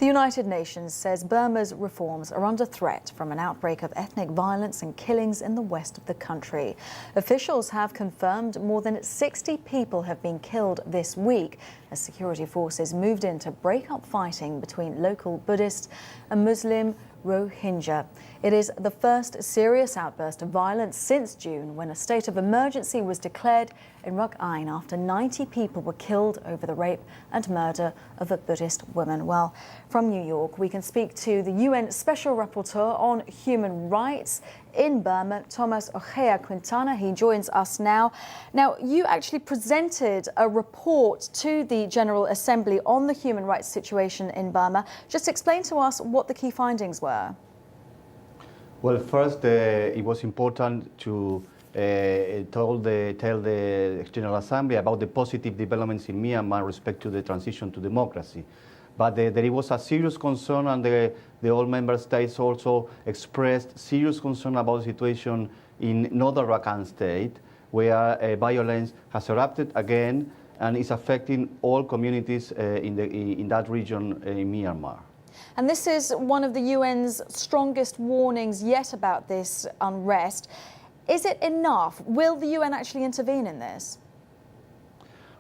The United Nations says Burma's reforms are under threat from an outbreak of ethnic violence and killings in the west of the country. Officials have confirmed more than 60 people have been killed this week as security forces moved in to break up fighting between local Buddhist and Muslim Rohingya. It is the first serious outburst of violence since June, when a state of emergency was declared in Rakhine after 90 people were killed over the rape and murder of a Buddhist woman. Well, from New York, we can speak to the UN Special Rapporteur on Human Rights in Burma, Tomas Ojea Quintana. He joins us now. Now, you actually presented a report to the General Assembly on the human rights situation in Burma. Just explain to us what the key findings were. Well, first, it was important to tell the General Assembly about the positive developments in Myanmar with respect to the transition to democracy. But there was a serious concern, and the all member states also expressed serious concern about the situation in northern Rakhine state, where violence has erupted again and is affecting all communities in that region in Myanmar. And this is one of the UN's strongest warnings yet about this unrest. Is it enough? Will the UN actually intervene in this?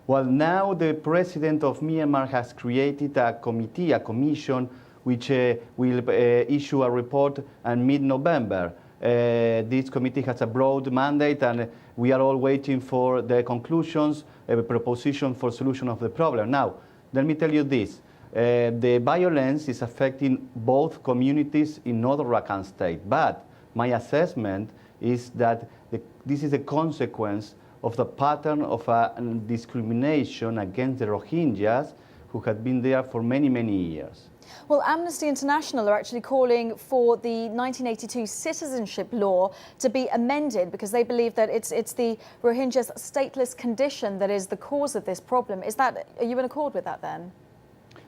Well, now the president of Myanmar has created a commission, which will issue a report in mid-November. This committee has a broad mandate, and we are all waiting for the conclusions, a proposition for solution of the problem. Now, let me tell you this. The violence is affecting both communities in northern Rakhine state, but my assessment is that this is a consequence of the pattern of discrimination against the Rohingyas, who had been there for many, many years. Well, Amnesty International are actually calling for the 1982 citizenship law to be amended because they believe that it's the Rohingyas' stateless condition that is the cause of this problem. Are you in accord with that then?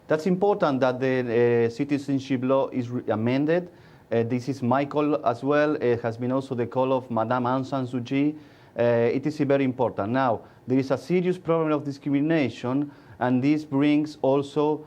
That's important that the citizenship law is amended. This is my call as well. It has been also the call of Madame Aung San Suu Kyi. It is very important. Now, there is a serious problem of discrimination, and this brings also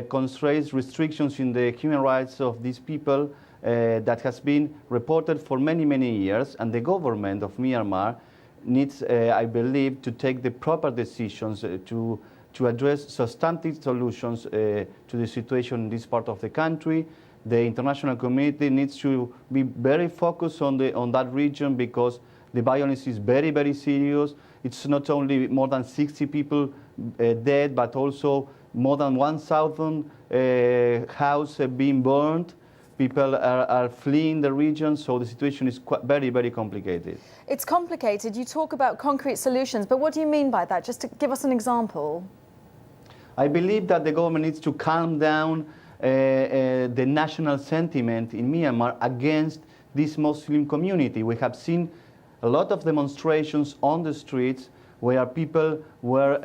constraints, restrictions in the human rights of these people that has been reported for many, many years, and the government of Myanmar needs, I believe, to take the proper decisions to address substantive solutions to the situation in this part of the country. The international community needs to be very focused on that region, because the violence is very, very serious. It's not only more than 60 people dead, but also more than 1,000 houses being burned. People are fleeing the region, so the situation is very, very complicated. It's complicated. You talk about concrete solutions, but what do you mean by that? Just to give us an example. I believe that the government needs to calm down the national sentiment in Myanmar against this Muslim community. We have seen a lot of demonstrations on the streets where people were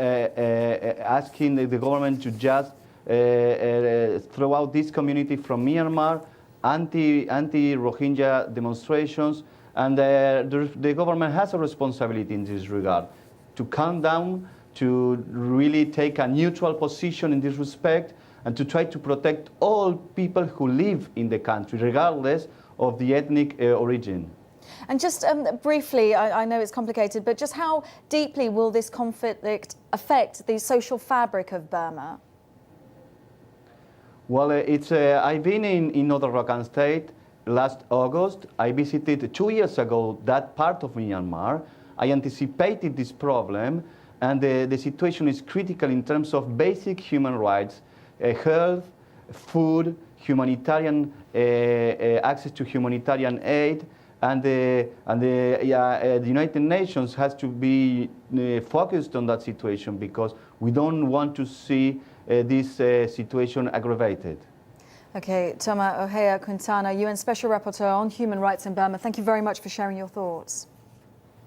asking the government to just throw out this community from Myanmar, anti-Rohingya demonstrations, and the government has a responsibility in this regard to calm down, to really take a neutral position in this respect, and to try to protect all people who live in the country, regardless of the ethnic origin. And just briefly, I know it's complicated, but just how deeply will this conflict affect the social fabric of Burma? Well, I've been in northern Rakhine state last August. I visited 2 years ago that part of Myanmar. I anticipated this problem, and the situation is critical in terms of basic human rights, health, food, humanitarian access to humanitarian aid, and the United Nations has to be focused on that situation, because we don't want to see this situation aggravated. Okay, Tomas Ojea Quintana, UN Special Rapporteur on Human Rights in Burma, thank you very much for sharing your thoughts.